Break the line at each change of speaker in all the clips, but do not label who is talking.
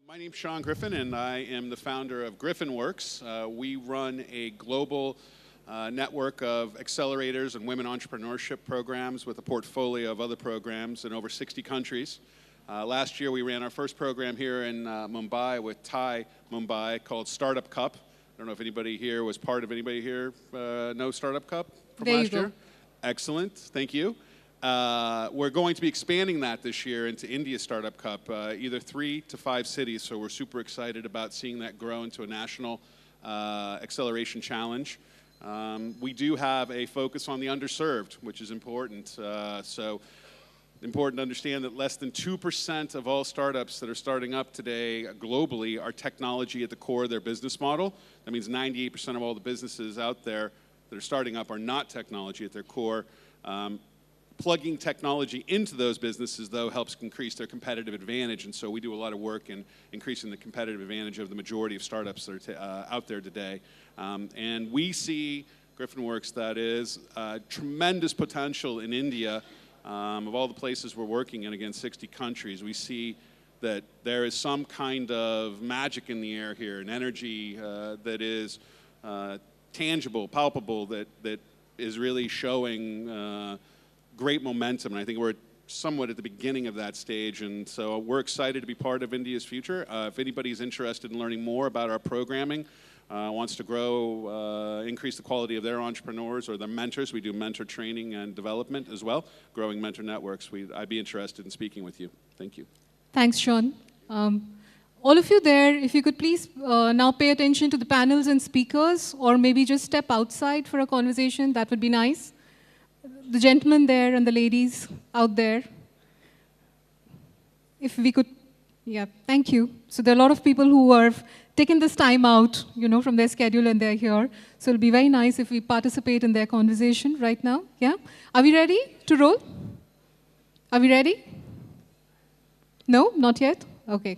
My name's Sean Griffin, and I am the founder of GriffinWorks. We run a global network of accelerators and women entrepreneurship programs with a portfolio of other programs in over 60 countries. Last year, we ran our first program here in Mumbai with TiE Mumbai called Startup Cup. I don't know if anybody here was part of anybody here know Startup Cup from last year? Excellent, thank you. We're going to be expanding that this year into India Startup Cup, either 3 to 5 cities, so we're super excited about seeing that grow into a national acceleration challenge. We do have a focus on the underserved, which is important. So important to understand that less than 2% of all startups that are starting up today globally are technology at the core of their business model. That means 98% of all the businesses out there that are starting up are not technology at their core. Plugging technology into those businesses, though, helps increase their competitive advantage, and so we do a lot of work in increasing the competitive advantage of the majority of startups that are out there today. And we see GriffinWorks that is tremendous potential in India. Of all the places we're working in, again, 60 countries, we see that there is some kind of magic in the air here, an energy that is tangible, palpable, that is really showing great momentum, and I think we're somewhat at the beginning of that stage, and so we're excited to be part of India's future. If anybody's interested in learning more about our programming, wants to grow, increase the quality of their entrepreneurs or their mentors, we do mentor training and development as well, growing mentor networks. I'd be interested in speaking with you. Thank you.
Thanks, Sean. All of you there, if you could please now pay attention to the panels and speakers, or maybe just step outside for a conversation, that would be nice. The gentlemen there and the ladies out there, if we could, yeah, thank you. So there are a lot of people who have taken this time out, from their schedule, and they're here. So it'll be very nice if we participate in their conversation right now. Yeah? Are we ready to roll? Are we ready? No? Not yet? Okay.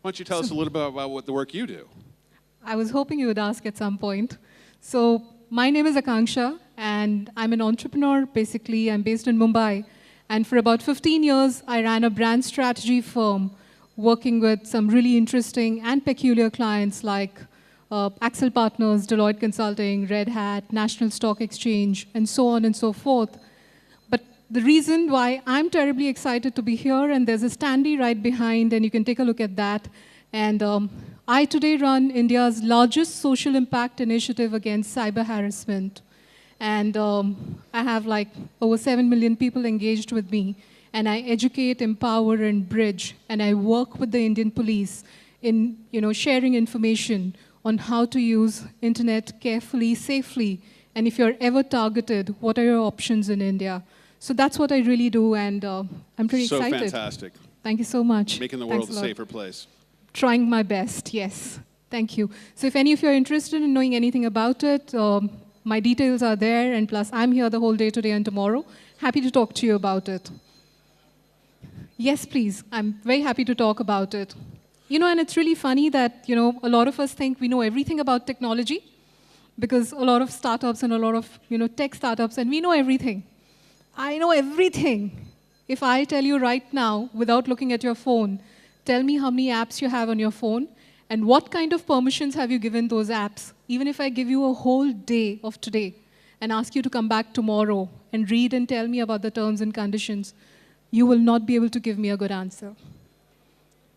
Why don't you tell us a little bit about what the work you do?
I was hoping you would ask at some point. So my name is Akanksha, and I'm an entrepreneur, basically. I'm based in Mumbai. And for about 15 years, I ran a brand strategy firm working with some really interesting and peculiar clients like Axel Partners, Deloitte Consulting, Red Hat, National Stock Exchange, and so on and so forth. But the reason why I'm terribly excited to be here, and there's a standee right behind, and you can take a look at that. And I today run India's largest social impact initiative against cyber harassment. And I have like over 7 million people engaged with me. And I educate, empower, and bridge. And I work with the Indian police in sharing information on how to use internet carefully, safely. And if you're ever targeted, what are your options in India? So that's what I really do, and I'm pretty excited.
So fantastic.
Thank you so much.
Making the world a safer place.
Trying my best, yes. Thank you. So if any of you are interested in knowing anything about it, my details are there, and plus I'm here the whole day today and tomorrow. Happy to talk to you about it. Yes, please. I'm very happy to talk about it. And it's really funny that, a lot of us think we know everything about technology, because a lot of startups and a lot of, tech startups, and we know everything. I know everything. If I tell you right now, without looking at your phone, tell me how many apps you have on your phone, and what kind of permissions have you given those apps? Even if I give you a whole day of today and ask you to come back tomorrow and read and tell me about the terms and conditions, you will not be able to give me a good answer.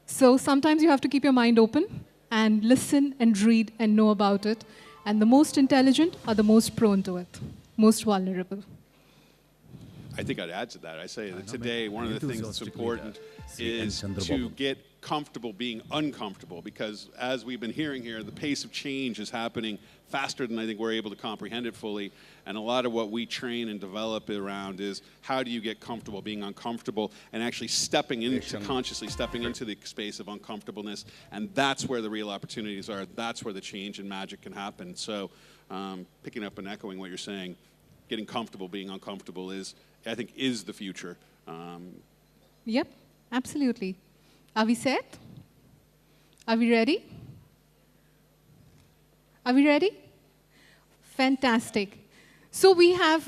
So sometimes you have to keep your mind open and listen and read and know about it. And the most intelligent are the most prone to it, most vulnerable.
I think I'd add to that. I say that today, one of the things that's important is to get comfortable being uncomfortable, because as we've been hearing here, the pace of change is happening faster than I think we're able to comprehend it fully. And a lot of what we train and develop around is how do you get comfortable being uncomfortable and actually consciously stepping into the space of uncomfortableness. And that's where the real opportunities are. That's where the change and magic can happen. So picking up and echoing what you're saying, getting comfortable being uncomfortable I think is the future.
Yep, absolutely. Are we set? Are we ready? Are we ready? Fantastic. So we have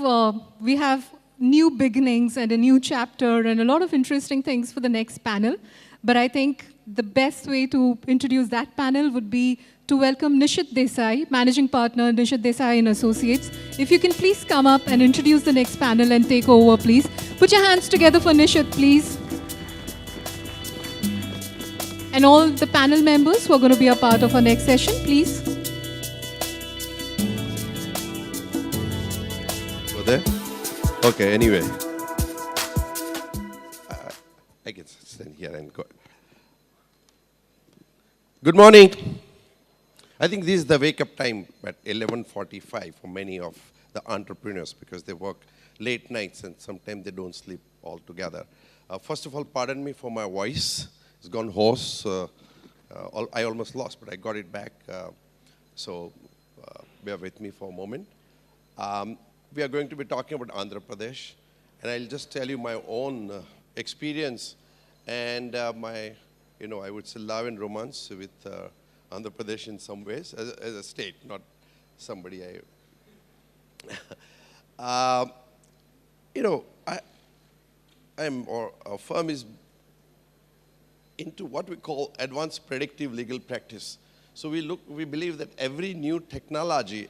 new beginnings and a new chapter and a lot of interesting things for the next panel. But I think the best way to introduce that panel would be to welcome Nishit Desai, Managing Partner, Nishit Desai and Associates. If you can please come up and introduce the next panel and take over, please. Put your hands together for Nishit, please. And all the panel members who are going to be a part of our next session, please.
Go there? Okay, anyway. I can stand here and go. Good morning. I think this is the wake-up time at 11:45 for many of the entrepreneurs because they work late nights and sometimes they don't sleep altogether. First of all, pardon me for my voice. It's gone hoarse. I almost lost, but I got it back. So bear with me for a moment. We are going to be talking about Andhra Pradesh, and I'll just tell you my own experience and my, I would say love and romance with Andhra Pradesh in some ways, as a state, not somebody our firm is into what we call advanced predictive legal practice. So we believe that every new technology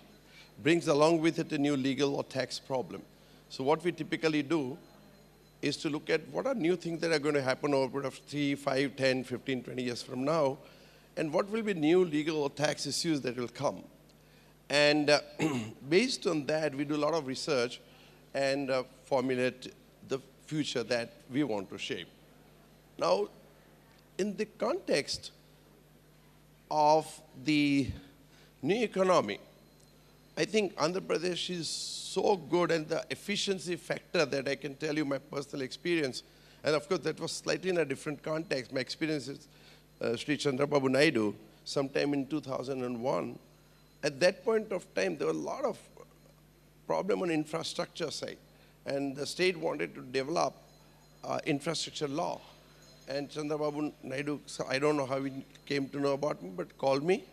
brings along with it a new legal or tax problem. So what we typically do is to look at what are new things that are going to happen over of 3, 5, 10, 15, 20 years from now, and what will be new legal or tax issues that will come. And based on that, we do a lot of research and formulate the future that we want to shape. Now, in the context of the new economy, I think Andhra Pradesh is so good, and the efficiency factor that I can tell you my personal experience, and of course that was slightly in a different context. My experience is Sri Chandrababu Naidu, sometime in 2001. At that point of time, there were a lot of problem on infrastructure side, and the state wanted to develop infrastructure law. And Chandrababu Naidu, I don't know how he came to know about me, but called me.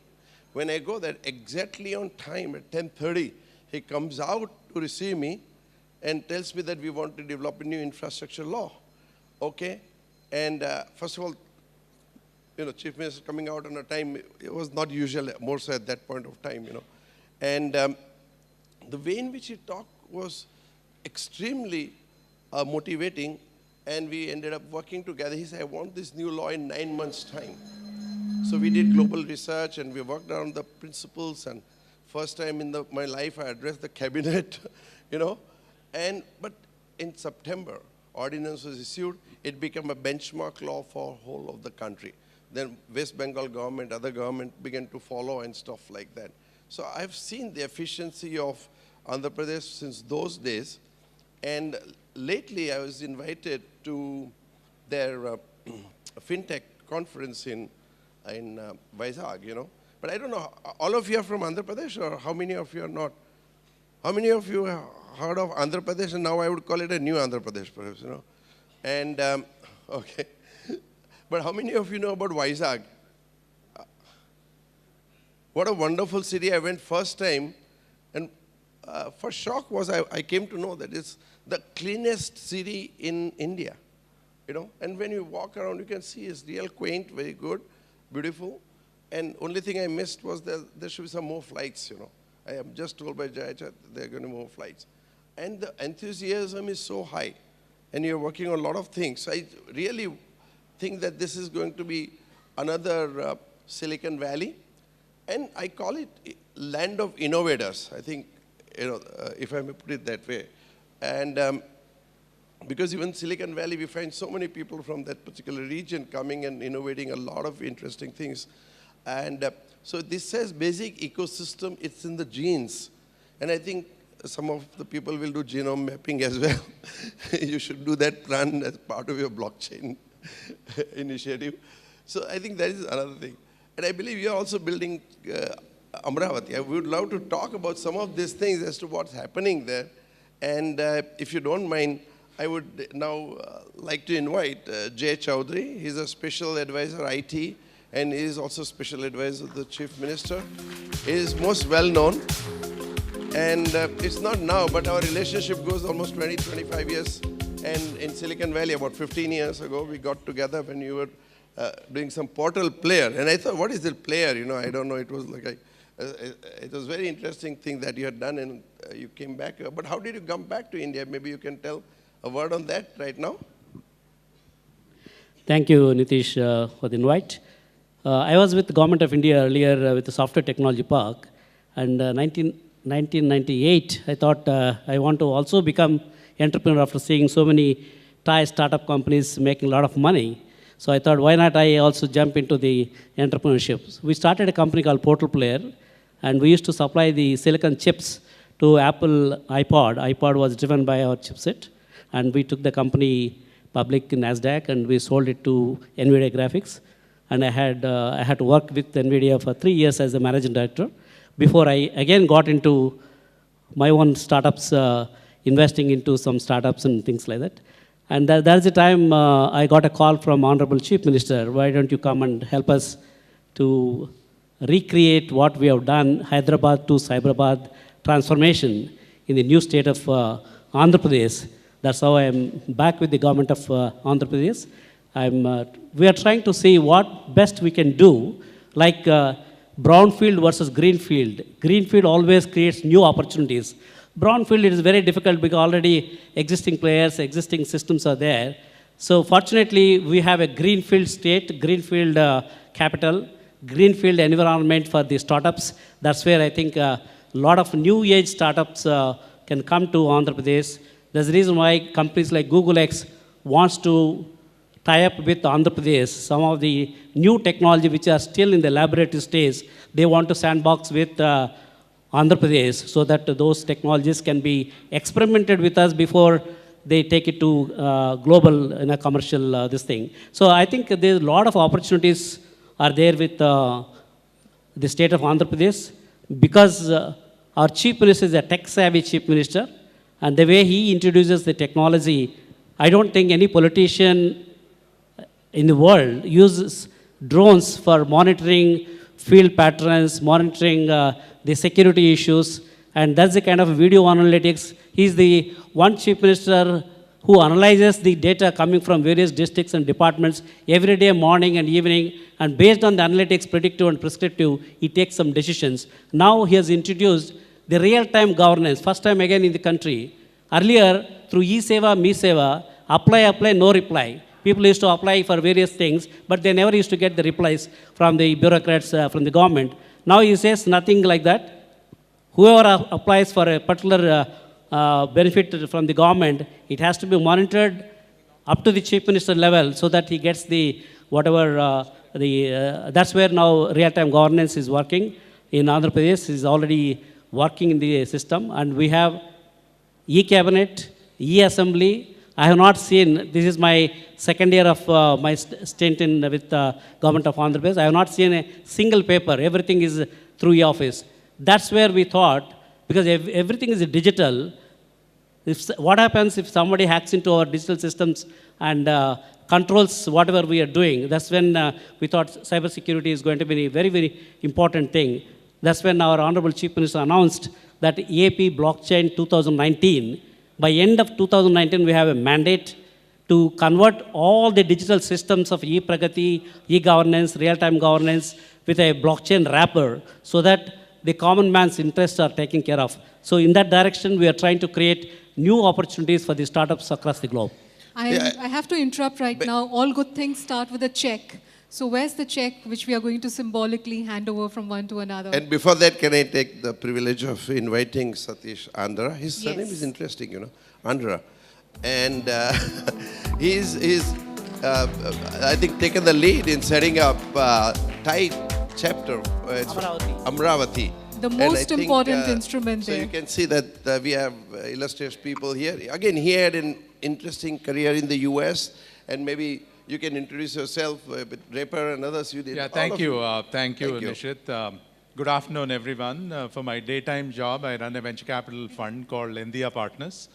When I go there, exactly on time at 10:30, he comes out to receive me and tells me that we want to develop a new infrastructure law. Okay? And first of all, Chief Minister coming out on a time, it was not usual, more so at that point of time, And the way in which he talked was extremely motivating, and we ended up working together. He said, I want this new law in 9 months' time. So we did global research, and we worked on the principles, and first time in my life, I addressed the cabinet, But in September, ordinance was issued. It became a benchmark law for whole of the country. Then West Bengal government, other government began to follow and stuff like that. So I've seen the efficiency of Andhra Pradesh since those days. And lately, I was invited to their fintech conference in Vizag, But I don't know, all of you are from Andhra Pradesh, or how many of you are not? How many of you have heard of Andhra Pradesh? And now I would call it a new Andhra Pradesh, perhaps, And, okay. But how many of you know about Vizag? What a wonderful city. I went first time, and first shock was I came to know that it's the cleanest city in India, And when you walk around, you can see it's real quaint, very good, beautiful. And only thing I missed was there should be some more flights, I am just told by Jayachat there are going to be more flights. And the enthusiasm is so high, and you're working on a lot of things. So I really think that this is going to be another Silicon Valley. And I call it land of innovators, I think, if I may put it that way. And because even Silicon Valley, we find so many people from that particular region coming and innovating a lot of interesting things. And so this says basic ecosystem, it's in the genes. And I think some of the people will do genome mapping as well. You should do that plan as part of your blockchain initiative. So I think that is another thing. And I believe you are also building Amaravati. I would love to talk about some of these things as to what's happening there. And if you don't mind, I would now like to invite Jay Chaudhary. He's a special advisor IT, and he is also special advisor to the Chief Minister. He is most well known. And it's not now, but our relationship goes almost 20, 25 years. And in Silicon Valley, about 15 years ago, we got together when you were doing some portal player. And I thought, what is the player? You know, I don't know. It was like it was very interesting thing that you had done, and you came back. But how did you come back to India? Maybe you can tell a word on that right now.
Thank you, Nitish, for the invite. I was with the Government of India earlier with the Software Technology Park, and 1998, I thought I want to also become entrepreneur after seeing so many TiE startup companies making a lot of money. So I thought, why not I also jump into the entrepreneurship? We started a company called Portal Player, and we used to supply the silicon chips to Apple iPod. iPod was driven by our chipset, and we took the company public in NASDAQ, and we sold it to NVIDIA Graphics. And I had to work with NVIDIA for 3 years as a managing director before I again got into my own startups, investing into some startups and things like that. And that's the time I got a call from Honorable Chief Minister, why don't you come and help us to recreate what we have done, Hyderabad to Cyberabad transformation in the new state of Andhra Pradesh. That's how I'm back with the government of Andhra Pradesh. We are trying to see what best we can do, like brownfield versus greenfield. Greenfield always creates new opportunities. Brownfield it is very difficult because already existing players, existing systems are there. So fortunately, we have a greenfield state, greenfield capital, greenfield environment for the startups. That's where I think a lot of new age startups can come to Andhra Pradesh. There's a reason why companies like Google X wants to tie up with Andhra Pradesh. Some of the new technology which are still in the laboratory stage, they want to sandbox with Andhra Pradesh so that those technologies can be experimented with us before they take it to global in a commercial this thing. So I think there's a lot of opportunities are there with the state of Andhra Pradesh because our chief minister is a tech-savvy chief minister, and the way he introduces the technology, I don't think any politician in the world uses drones for monitoring field patterns, monitoring the security issues, and that's the kind of video analytics. He's the one chief minister who analyzes the data coming from various districts and departments every day, morning and evening, and based on the analytics, predictive and prescriptive, he takes some decisions. Now he has introduced the real-time governance, first time again in the country. Earlier, through e-Seva, me-Seva, apply, no reply. People used to apply for various things, but they never used to get the replies from the bureaucrats, from the government. Now he says nothing like that. Whoever applies for a particular benefit from the government, it has to be monitored up to the chief minister level so that he gets the whatever, that's where now real-time governance is working. In Andhra Pradesh is already working in the system, and we have e-cabinet, e-assembly. I have not seen, this is my second year of my stint with government of Andhra Pradesh. I have not seen a single paper. Everything is through e-office. That's where we thought, because everything is digital, what happens if somebody hacks into our digital systems and controls whatever we are doing? That's when we thought cybersecurity is going to be a very, very important thing. That's when our Honorable Chief Minister announced that EAP Blockchain 2019, by end of 2019, we have a mandate to convert all the digital systems of e-Pragati, e-governance, real-time governance with a blockchain wrapper so that the common man's interests are taken care of. So in that direction, we are trying to create new opportunities for the startups across the globe.
I have to interrupt right now. All good things start with a check. So where's the check which we are going to symbolically hand over from one to another?
And before that, can I take the privilege of inviting Satish Andhra? His surname is interesting, you know, Andhra. And he's I think, taken the lead in setting up TiE chapter. Amaravati.
The most important instrument
so
there.
You can see that we have illustrious people here. Again, he had an interesting career in the US, and maybe you can introduce yourself with Draper and others you did.
Yeah, thank you. Thank you, Nishit. Good afternoon, everyone. For my daytime job, I run a venture capital fund called India Partners.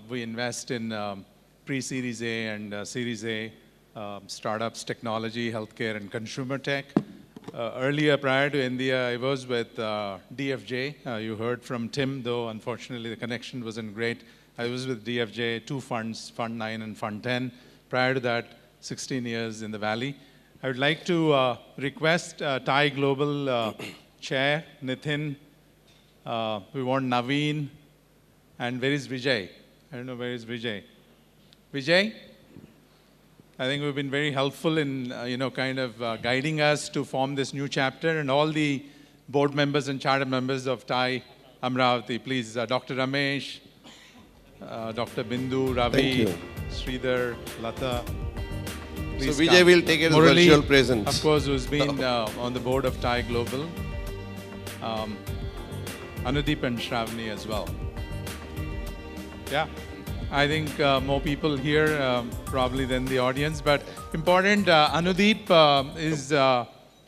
We invest in pre-Series A and Series A startups, technology, healthcare, and consumer tech. Earlier, prior to India, I was with DFJ. You heard from Tim, though unfortunately the connection wasn't great. I was with DFJ, two funds, Fund 9 and Fund 10. Prior to that, 16 years in the Valley. I would like to request TiE Global Chair, Nitin. We want Naveen. And where is Vijay? I don't know, where is Vijay? Vijay? I think we've been very helpful in, kind of guiding us to form this new chapter, and all the board members and charter members of TiE Amaravati. Please, Dr. Ramesh, Dr. Bindu, Ravi, Sridhar, Lata. Please
so Vijay will take it as
Murali,
virtual presence.
of course, who's been on the board of TiE Global. Anudeep and Shravani as well. Yeah. I think more people here probably than the audience, but important, Anudeep is the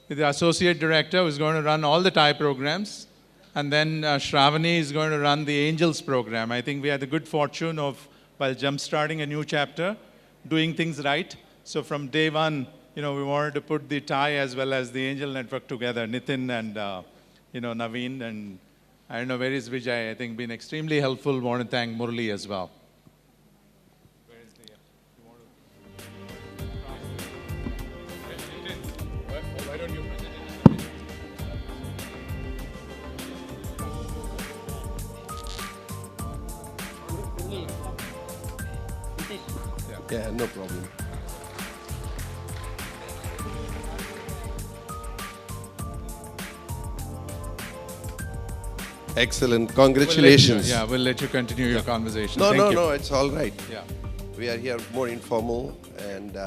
associate director who's going to run all the TiE programs, and then Shravani is going to run the Angels program. I think we had the good fortune of, while jump-starting a new chapter, doing things right. So from day one, we wanted to put the TiE as well as the Angel network together, Nitin and Naveen, and I don't know, where is Vijay? I think been extremely helpful. Want to thank Murali as well. Why don't you present it?
Yeah, no problem. Excellent. Congratulations.
We'll let you continue your conversation.
No,
Thank you.
no, it's all right.
Yeah.
We are here more informal, and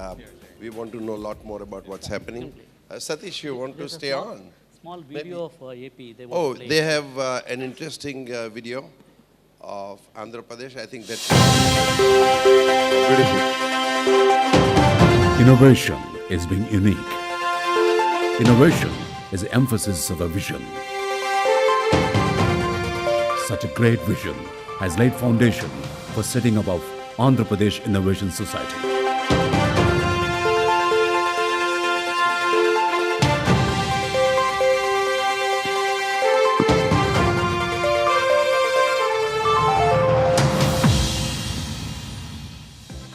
we want to know a lot more about what's happening. Satish, you want to stay on?
Small video of AP. They
Oh,
want to play.
they have an interesting video of Andhra Pradesh. I think that's beautiful.
Innovation is being unique. Innovation is the emphasis of a vision. Such a great vision has laid foundation for setting up of Andhra Pradesh Innovation Society.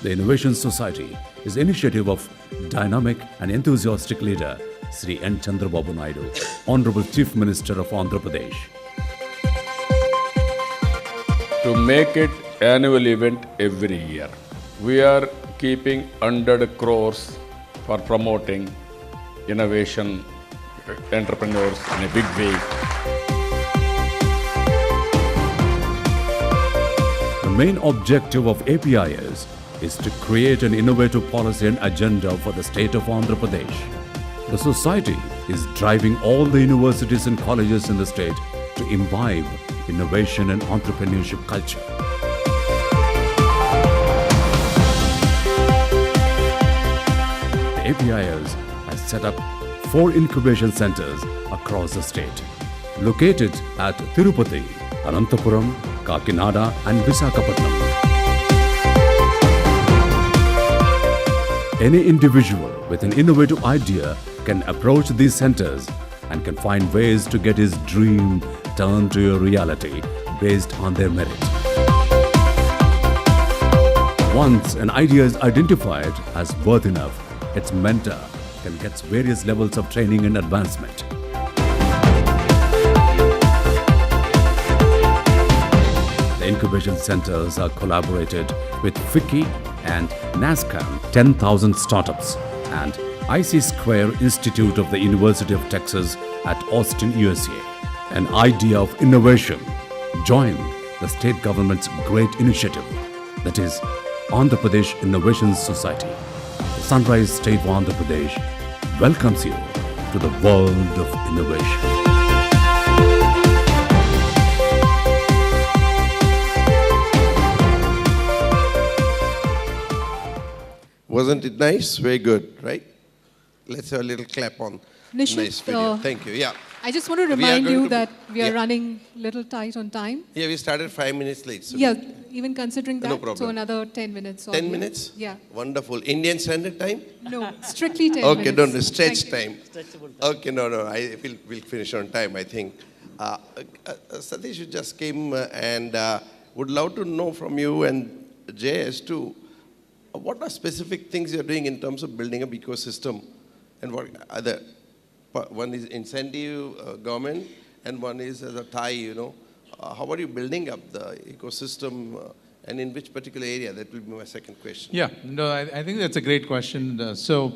The Innovation Society is the initiative of dynamic and enthusiastic leader Sri N. Chandrababu Naidu, Honorable Chief Minister of Andhra Pradesh.
To make it annual event every year. We are keeping 100 crores for promoting innovation entrepreneurs in a big way.
The main objective of APIS is to create an innovative policy and agenda for the state of Andhra Pradesh. The society is driving all the universities and colleges in the state to imbibe innovation and entrepreneurship culture. The APIS has set up 4 incubation centers across the state, located at Tirupati, Anantapuram, Kakinada and Visakhapatnam. Any individual with an innovative idea can approach these centers and can find ways to get his dream turned to a reality based on their merit. Once an idea is identified as worth enough, its mentor can get various levels of training and advancement. The incubation centers are collaborated with FICCI and NASCAM, 10,000 startups, and IC Square Institute of the University of Texas at Austin, USA. An idea of innovation. Join the state government's great initiative, that is Andhra Pradesh Innovation Society. The Sunrise State of Andhra Pradesh welcomes you to the world of innovation.
Wasn't it nice? Very good, right? Let's have a little clap on
Nishit,
nice video. Thank you. Yeah.
I just want to
We are
remind
going
you
to-
that we are
Yeah.
running a little tight on time.
Yeah, we started 5 minutes late. So
Yeah, even considering that,
No
so
problem.
another 10 minutes. or
10
yeah.
minutes?
Yeah.
Wonderful. Indian Standard Time?
No, strictly 10
Okay,
minutes.
don't stretch
Thank you.
time. Okay, no, we'll finish on time, I think. Satish, you just came and would love to know from you and Jay as to what are specific things you're doing in terms of building up ecosystem And what other, one is incentive government, and one is as a TiE, you know. How are you building up the ecosystem, and in which particular area? That will be my second question.
Yeah, no, I think that's a great question. So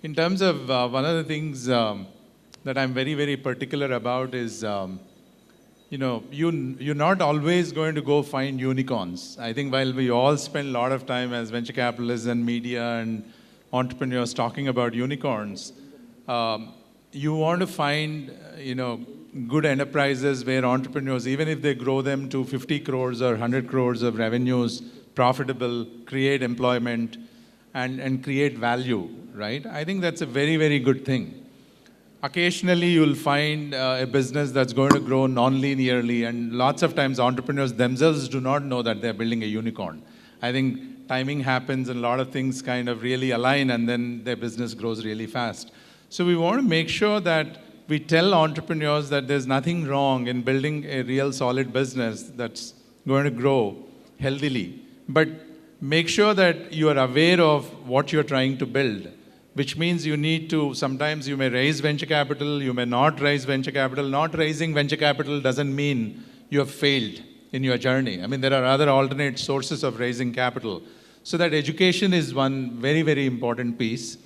in terms of one of the things that I'm very, very particular about is, you know, you're not always going to go find unicorns. I think while we all spend a lot of time as venture capitalists and media and entrepreneurs talking about unicorns, you want to find, you know, good enterprises where entrepreneurs, even if they grow them to 50 crores or 100 crores of revenues, profitable, create employment, and create value, right? I think that's a very, very good thing. Occasionally, you'll find a business that's going to grow non-linearly, and lots of times entrepreneurs themselves do not know that they're building a unicorn. I think timing happens and a lot of things kind of really align, and then their business grows really fast. So we want to make sure that we tell entrepreneurs that there's nothing wrong in building a real solid business that's going to grow healthily. But make sure that you are aware of what you're trying to build, which means you need to, sometimes you may raise venture capital, you may not raise venture capital. Not raising venture capital doesn't mean you have failed in your journey. I mean, there are other alternate sources of raising capital. So that education is one very, very important piece.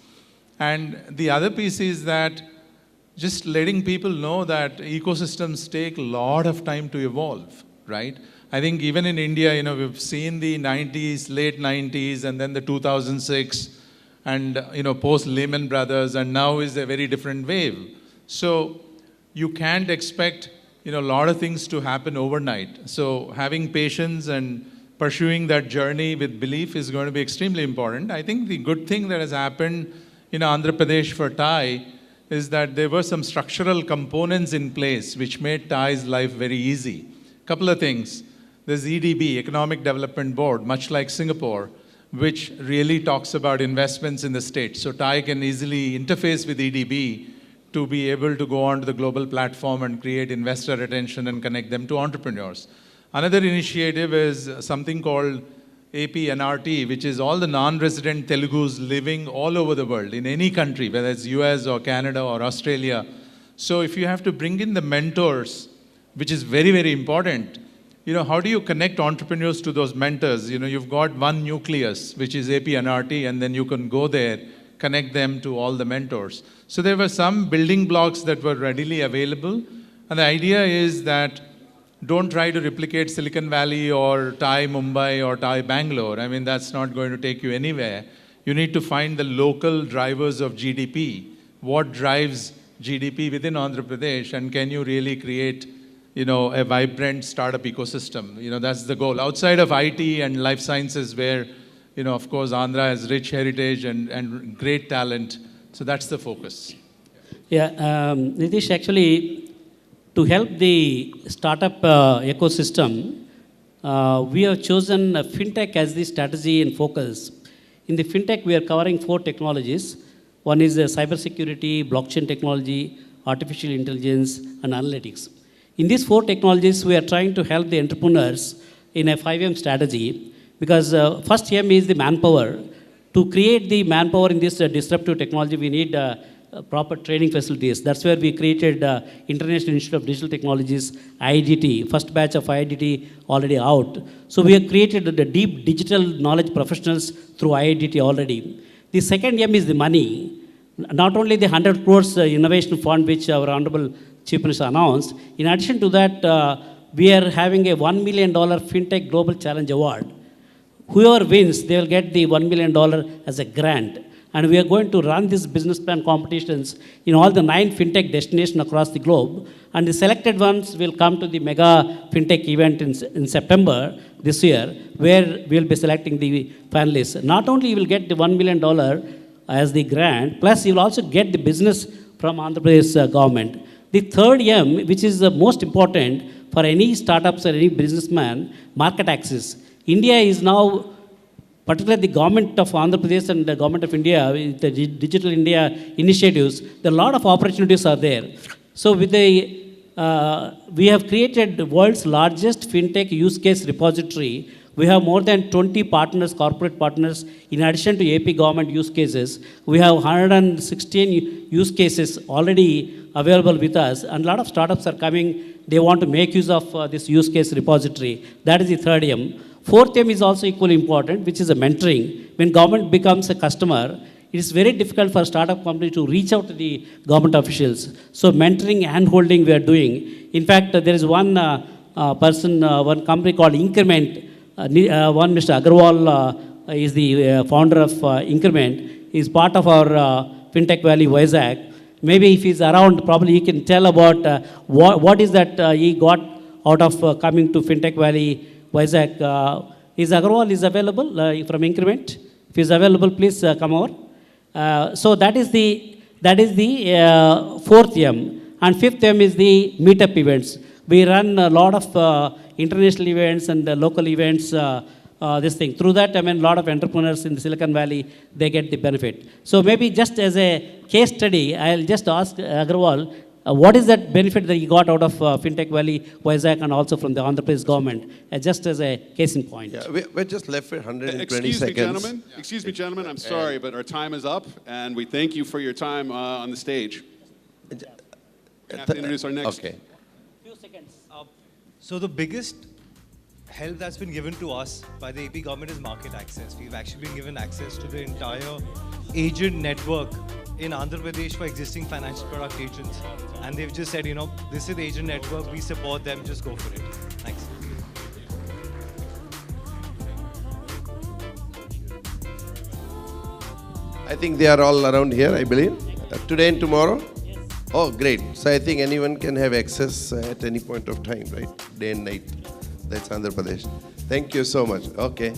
And the other piece is that just letting people know that ecosystems take a lot of time to evolve, right? I think even in India, you know, we've seen the 90s, late 90s, and then the 2006, and, you know, post Lehman Brothers, and now is a very different wave. So you can't expect, you know, a lot of things to happen overnight. So having patience and pursuing that journey with belief is going to be extremely important. I think the good thing that has happened in Andhra Pradesh for TiE is that there were some structural components in place which made TiE's life very easy. Couple of things. There's EDB, Economic Development Board, much like Singapore, which really talks about investments in the state. So TiE can easily interface with EDB to be able to go onto the global platform and create investor attention and connect them to entrepreneurs. Another initiative is something called AP-NRT, which is all the non-resident Telugus living all over the world, in any country, whether it's US or Canada or Australia. So if you have to bring in the mentors, which is very, very important, you know, how do you connect entrepreneurs to those mentors? You know, you've got one nucleus, which is AP-NRT, and then you can go there, connect them to all the mentors. So there were some building blocks that were readily available. And the idea is that don't try to replicate Silicon Valley or TiE Mumbai or TiE Bangalore. I mean, that's not going to take you anywhere. You need to find the local drivers of GDP. What drives GDP within Andhra Pradesh, and can you really create, you know, a vibrant startup ecosystem? You know, that's the goal. Outside of IT and life sciences, where, you know, of course, Andhra has rich heritage and great talent. So that's the focus.
Yeah, Nitish, actually, to help the startup ecosystem, we have chosen fintech as the strategy and focus. In the fintech, we are covering 4 technologies. One is cybersecurity, blockchain technology, artificial intelligence, and analytics. In these 4 technologies, we are trying to help the entrepreneurs in a 5M strategy, because first M is the manpower. To create the manpower in this disruptive technology, we need proper training facilities. That's where we created International Institute of Digital Technologies, IIDT. First batch of IIDT already out. So we have created the deep digital knowledge professionals through IIDT already. The second M is the money. Not only the 100 crores innovation fund which our Honorable Chief Minister announced, in addition to that, we are having a $1 million FinTech Global Challenge Award. Whoever wins, they will get the $1 million as a grant. And we are going to run these business plan competitions in all the 9 fintech destinations across the globe. And the selected ones will come to the mega fintech event in September this year, where we will be selecting the finalists. Not only you will get the $1 million as the grant, plus you will also get the business from Andhra Pradesh government. The third M, which is the most important for any startups or any businessman, market access. India is now, particularly the government of Andhra Pradesh and the government of India, with the Digital India initiatives, there are a lot of opportunities are there. So with the, we have created the world's largest fintech use case repository We have more than 20 partners, corporate partners. In addition to AP government use cases, we have 116 use cases already available with us. And a lot of startups are coming. They want to make use of this use case repository. That is the third M. Fourth M is also equally important, which is a mentoring. When government becomes a customer, it is very difficult for a startup company to reach out to the government officials. So mentoring, hand-holding we are doing. In fact, there is one one company called Increment. One Mr. Agarwal is the founder of Increment. He is part of our FinTech Valley Vizag. Maybe if he's around, probably he can tell about what is that he got out of coming to FinTech Valley Vizag. Is Agarwal is available from Increment? If he's available, please come over. So that is the fourth M. And fifth M is the meetup events. We run a lot of international events and local events, this thing. Through that, I mean, a lot of entrepreneurs in the Silicon Valley, they get the benefit. So maybe just as a case study, I'll just ask Agarwal, what is that benefit that you got out of FinTech Valley, Vizag, and also from the Andhra Pradesh government, just as a case in point?
Yeah, we're just left with 120
Excuse
seconds.
me, gentlemen. Excuse me, gentlemen. I'm sorry, but our time is up, and we thank you for your time on the stage. We have to introduce our next.
Okay.
Few seconds.
So the biggest help that's been given to us by the AP government is market access. We've actually been given access to the entire agent network in Andhra Pradesh for existing financial product agents. And they've just said, you know, this is the agent network, we support them, just go for it. Thanks.
I think they are all around here, I believe. Today and tomorrow?
Yes.
Oh, great. So I think anyone can have access at any point of time, right? Day and night. That's Andhra Pradesh. Thank you so much. Okay.